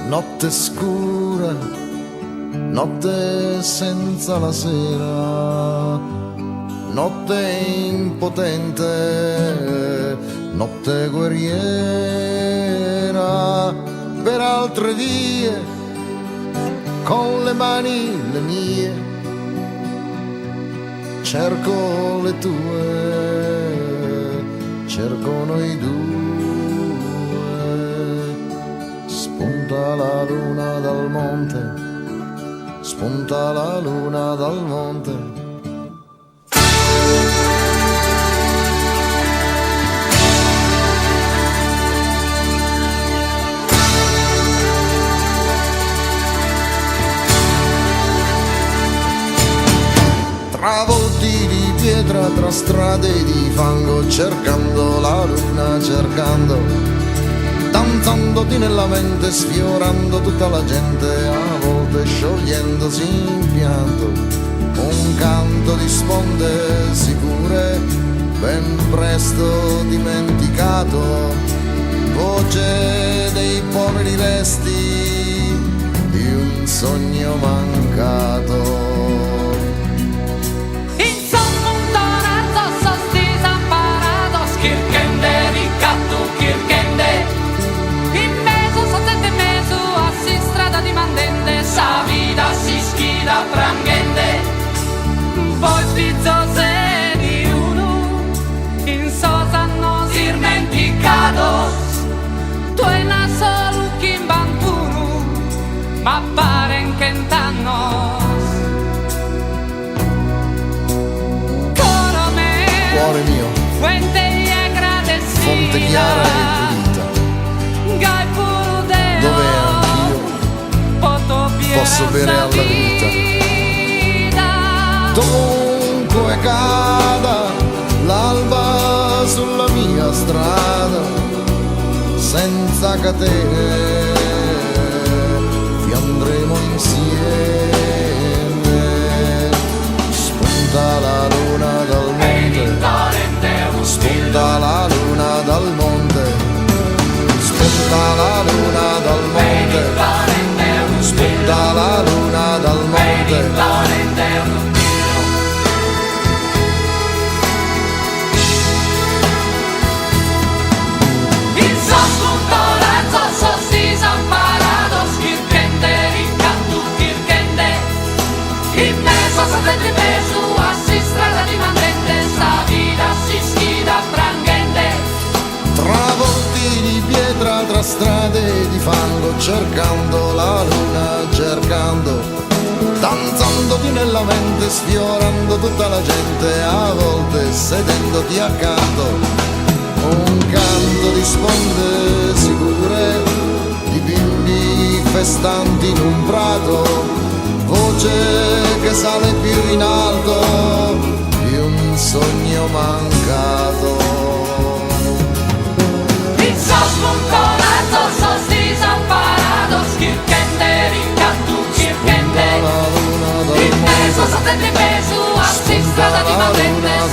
notte scura, notte senza la sera, notte impotente, notte guerriera, per altre vie, con le mani le mie, cerco le tue, cerco noi due. Spunta la luna dal monte, spunta la luna dal monte. Travolti di pietra tra strade di fango, cercando la luna, cercando, danzandoti nella mente, sfiorando tutta la gente, a volte sciogliendosi in pianto, un canto di sponde sicure, ben presto dimenticato, voce dei poveri resti di un sogno mancato. Sa vida si schida prangende, poi spizzose di uno, in sosa nos dimenticados, tu en la soluki in bantunu, ma paren que entanos. Cuore mio, fuente y agradecida, fonte chiara e pulita, dove anch'io posso bere alla vita. Dovunque cada l'alba sulla mia strada, senza catene vi andremo insieme. Spunta la luna dal monte, spunta la luna dal monte, spunta la luna dal monte, spunta la luna dal monte. Il spunto l'alzo sostisa parados, kirkende ricantu kirkende, in mezzo sapete pesu assi strada di mandente, sa vida si schida prangende. Travolti di pietra tra strade di fango, cercando la luna, cercando, danzandoti nella mente, sfiorando tutta la gente, a volte sedendoti accanto, un canto di sponde sicure, di bimbi festanti in un prato, voce che sale più in alto di un sogno mancato. Spunto l'alzo sostisa parados, kirkende ricantu kirkende, in mezzo sapete pesu assi strada di mandente.